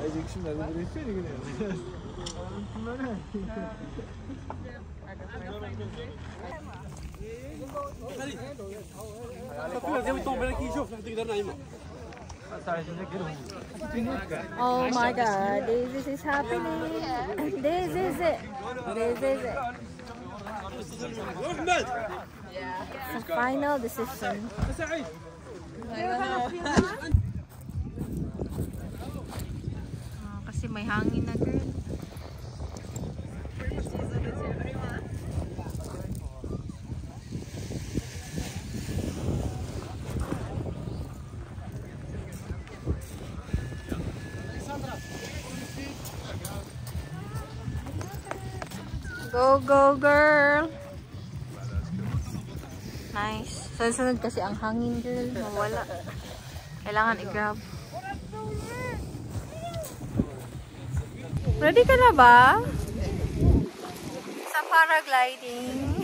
Oh my god, this is happening. This is it. This is it. It's the final decision. Kasi may hangin na, girl. Go, go, girl! Nice. Sunod kasi ang hangin, girl. Mawala. Kailangan i-grab. Ready ka na ba? Sa paragliding.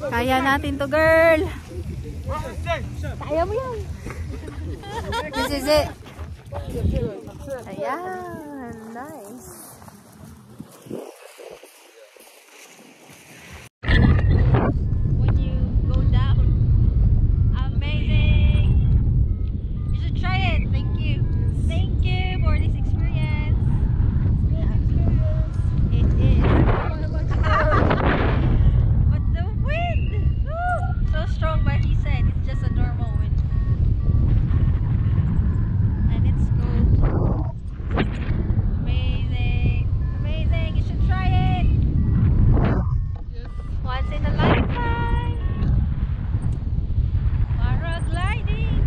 Kaya natin to, girl. Kaya mo yan. This is it. Ayan. Nice. When you go down, amazing. You should try it. Thank you. Thank you for this experience. It is. But the wind, so strong. But he said it's just a normal wind, and it's cold. Amazing, amazing. You should try it. Once in a lifetime. Paragliding.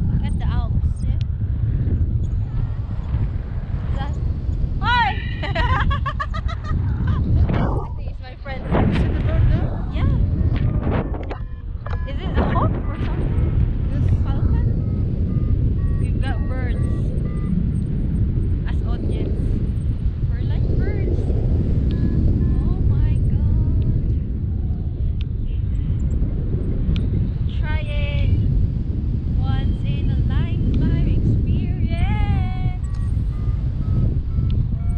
Look at the Alps. Yeah? Hi! He's my friend. Yeah. Is it a hawk or something? Falcon? We've got birds as audience. We're like birds. Oh my god. Try it. Once in a lifetime experience.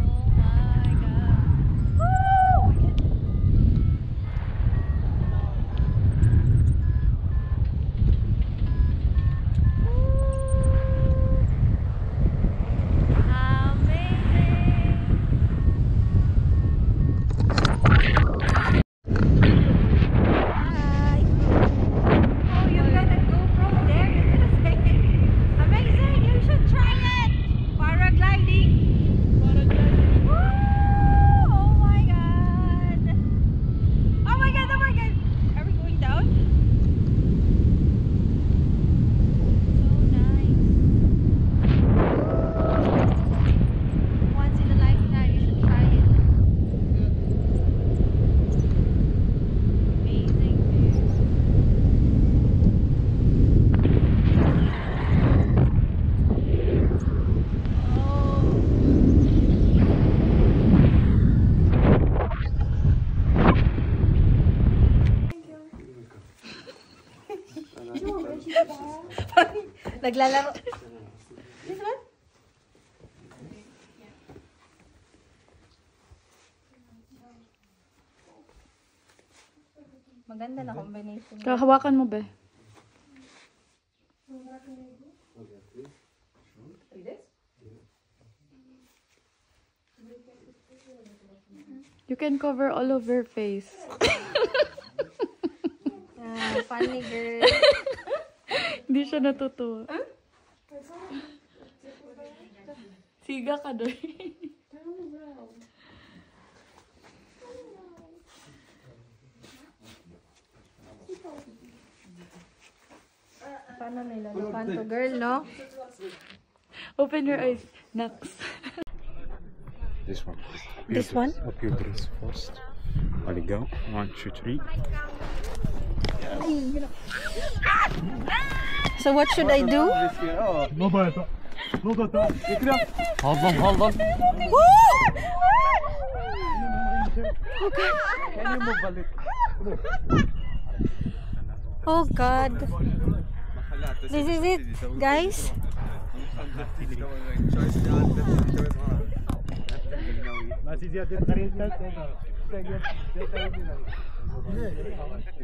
Oh my god. Woo! Naglalaro. This one? Maganda na combination. Hawakan mo ba? You can cover all of your face. Funny girl. Hindi siya natutuwa. Siga ka doon. Paano nila to girl, no? Open your eyes. Next. This one. This one? Up your dress first. Let it go. 1, 2, 3. So what should I do? Hold on. Okay. Can you move a little? Oh God. This is it, guys.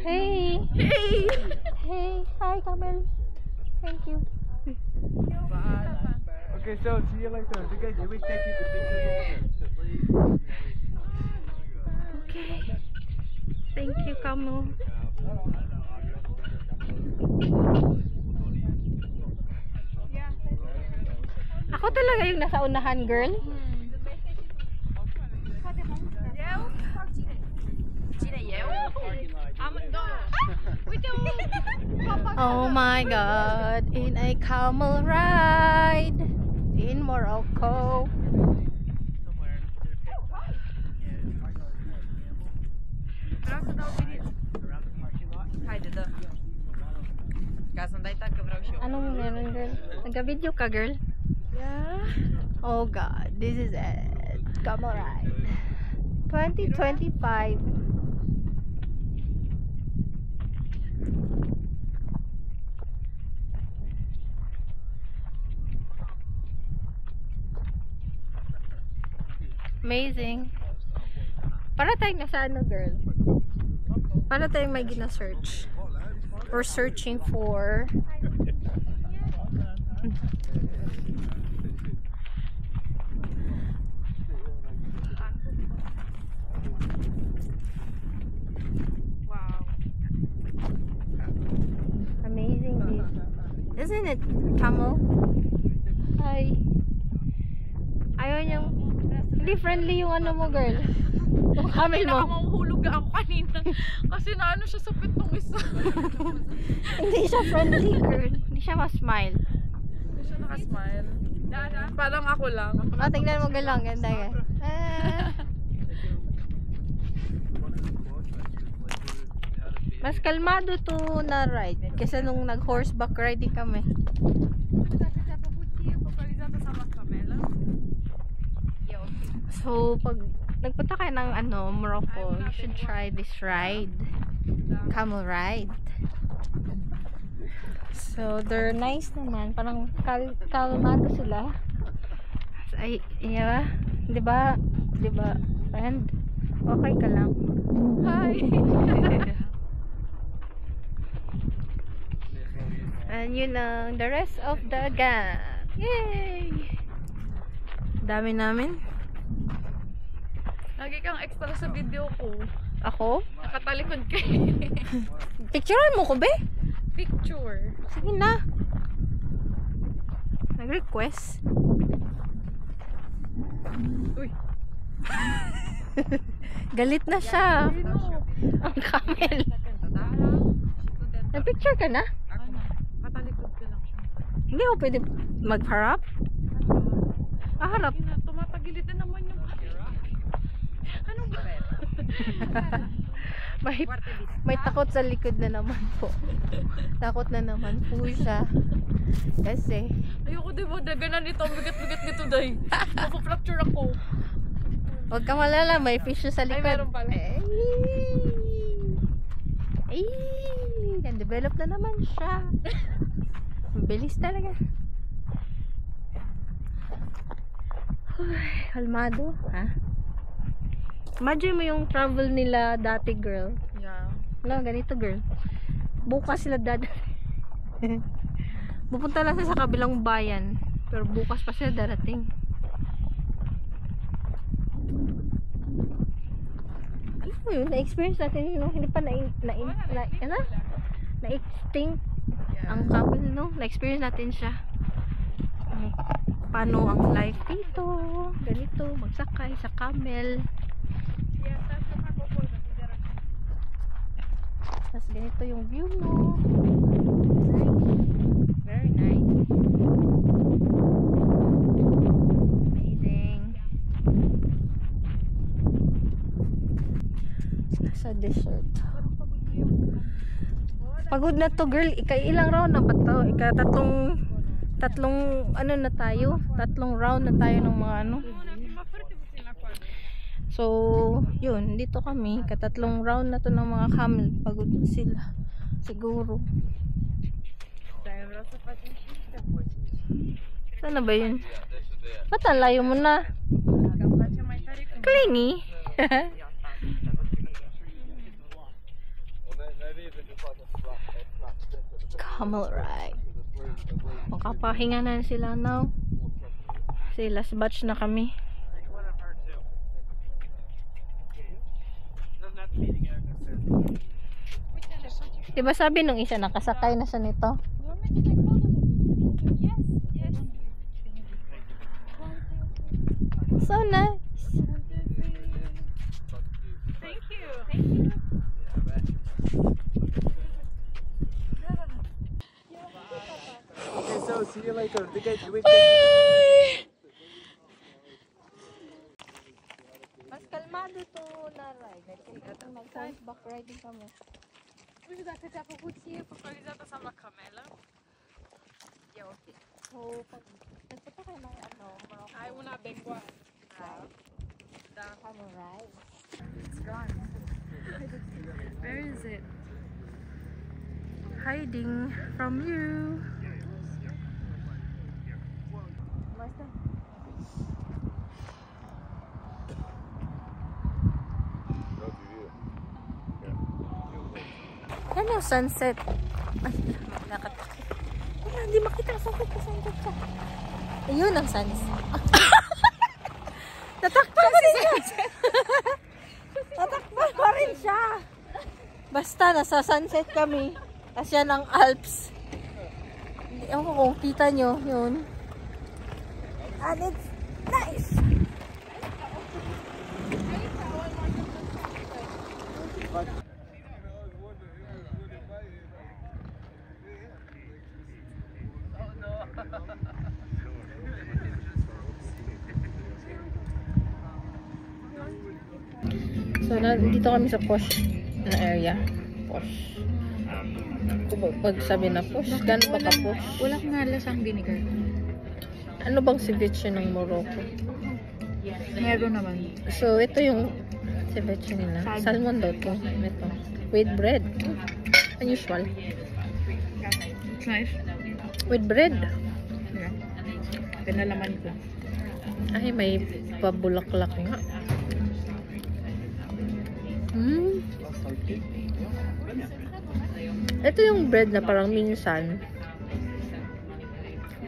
Hey. Hey. Hey. Hi, Camel. Thank you. Okay, so see you later. You guys, we take you to picture. Okay. Thank you, Camel. Ako talaga yung nasa unahan, girl. Oh my God, in a camel ride in Morocco. Anong meron, girl? Nagka-video ka, girl? Yeah. Oh God, this is it. Camel ride 2025. Amazing. Para tayong nasa ano, girl? Para tayong may gina-search. We're searching for amazing view. Isn't it, Camel? Hi. Ayaw niyang hindi friendly yung ano mo, girl. Yung camel mo. Mahuhulog ako kanina. Kasi naano siya sa pitong isa. Hindi siya friendly, girl. Hindi siya ma-smile. Hindi siya nakasmile. Parang ako lang. Oh, tingnan mo, girl lang. Ganda ka. Mas kalmado to na ride kasi nung nag-horseback riding kami. So, pag nagpunta kayo ng ano, Morocco, you should try this ride. Camel ride. So, they're nice naman. Parang kalmado sila. Ay, yeah. Diba? Diba, friend? Okay ka lang. Hi! And yun ang the rest of the gang. Yay! Dami namin. Lagi kang extra sa video ko. Ako? Nakatalikod ka. Picturean mo ko, be? Picture. Sige na. Nag-request. Uy. Galit na siya. Ang camel. Nag-picture ka na? Ano? Katalikod ka lang siya. Hindi ako pwede magharap. Harap. Tumatagilid na naman yung ano ba? May takot sa likod na naman po. Takot na naman po siya. Kasi Ayoko di ba? Daganan nito. Bigat-bigat nito day. Mapo-fracture ako. huwag ka malala, may fish sa likod. Ay, meron pala. Ay, na-develop na naman siya. Bilis talaga. Kalmado, ha? Imagine mo yung travel nila dati, girl. Yeah. Wala, ganito, girl. Bukas sila pupunta lang sila sa kabilang bayan. Pero bukas pa sila darating. Alam mo yun, na-experience natin yun, hindi pa na-extinct ang camel, no? Na-experience natin siya. Paano ang life dito, ganito, magsakay sa camel. Tapos ganito yung view mo. Nice. Very nice. Amazing. Nasa desert. Pagod na to, girl. Ilang round na ba to? Tatlong ano na tayo? Tatlong round na tayo ng mga ano. So, yun, dito kami, katatlong round na to ng mga camel, pagod na sila. Siguro. Saan na ba yun? Ba't ang layo mo na? Clingy. Camel ride. Makapahinga na sila now. Kasi last batch na kami. Diba sabi nung isa nakasakay na siya nito? So nice. Thank you. Okay, so see you later. The guys, we take Mas kalmado to na ride. Mag-back riding kami. Будь ласка, ця погодці популяризувати сама камела. Я окей. So, pag nagpunta kayo ng Morocco, Ay, una bengwa. camel ride. It's gone. Where is it? Hiding from you. Basta. Yan yung sunset. Ay, lakad. Wala, hindi makita ang sunset. Sunset siya. Ayun ang sunset. Natakpan pa rin siya. Natakpan pa rin siya. Basta, nasa sunset kami. Tapos yan ang Alps. Ewan ko kung kita nyo. Yun. And it's nice. So, dito kami sa posh na area. Posh. Pag sabi na posh, gano'n ba ka posh? Wala kang halasang vinegar. Ano bang ceviche ng Morocco? Meron naman. So, ito yung ceviche nila. Salmon daw to. Ito. With bread. Unusual. It's nice. With bread. Yeah. Pinalaman ko. Ay, may pabulaklak nga. Ito yung bread na parang minsan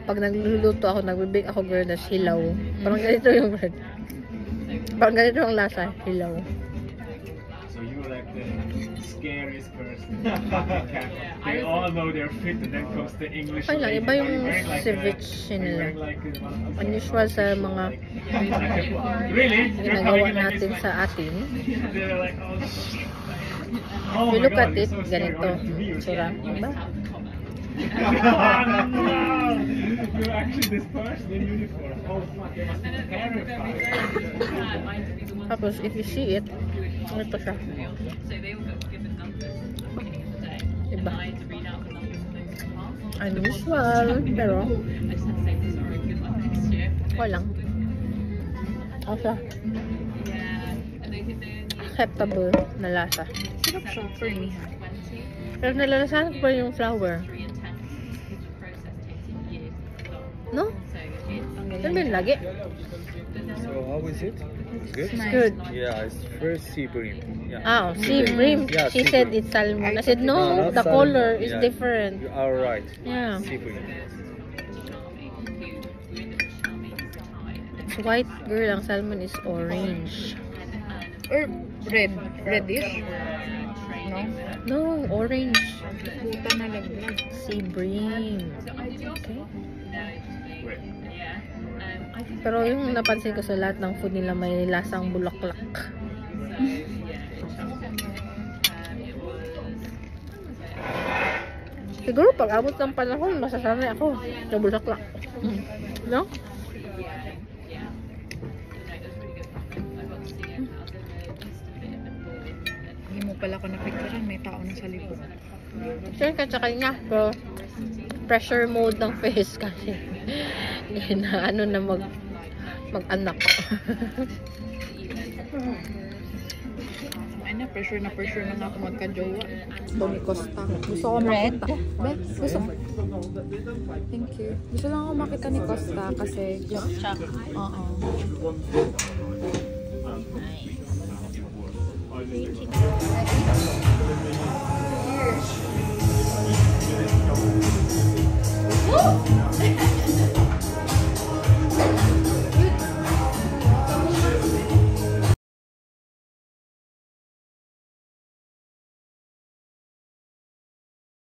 pag nagluluto ako, nagbibake ako girl na hilaw. Parang ganito yung bread. Parang ganito ang lasa, hilaw. So you're like the scariest person. They all know they're fit and then comes the English. Okay lang, iba yung Wearing like ceviche nila. Unusual sa mga Really? ginagawa natin sa atin. They're like, oh, oh If you my look God, at it, you're so ganito. scary. Tsura. Diba? Oh no! You're actually this person in uniform. Oh fuck, they must be terrified. Tapos, if you see it, ito siya. Diba? Unusual, pero okay lang. Okay siya. Acceptable na lasa. Sarap siya for me. Pero nalalasahan ko pa yung flour. No? Ano ba yun lagi? So how is it? Good? It's good. Yeah, it's first sea bream. Yeah. Ah, sea bream. Yeah, She sea said bream. it's salmon. I said No, no, not the salmon. color is Yeah. different. You are right. Yeah. Sea bream. It's white girl, ang salmon is orange. Or red. Reddish. No? No, orange. Puta na laglag. Sea bream. Okay. Pero yung napansin ko sa lahat ng food nila may lasang bulaklak. Siguro pag abot ng panahon, masasanay ako sa bulaklak. No? Hindi mo pala ko napicturean. May tao na sa likod. Sure ka sa kanya, pero pressure mode ng face kasi na ano na mag-anak. Ay na, pressure na nga ako magka-jowa. Tony Costa. Gusto ko makita. Be, gusto. Thank you. Gusto lang ako makita ni Costa kasi gusto. Oo. Pretty.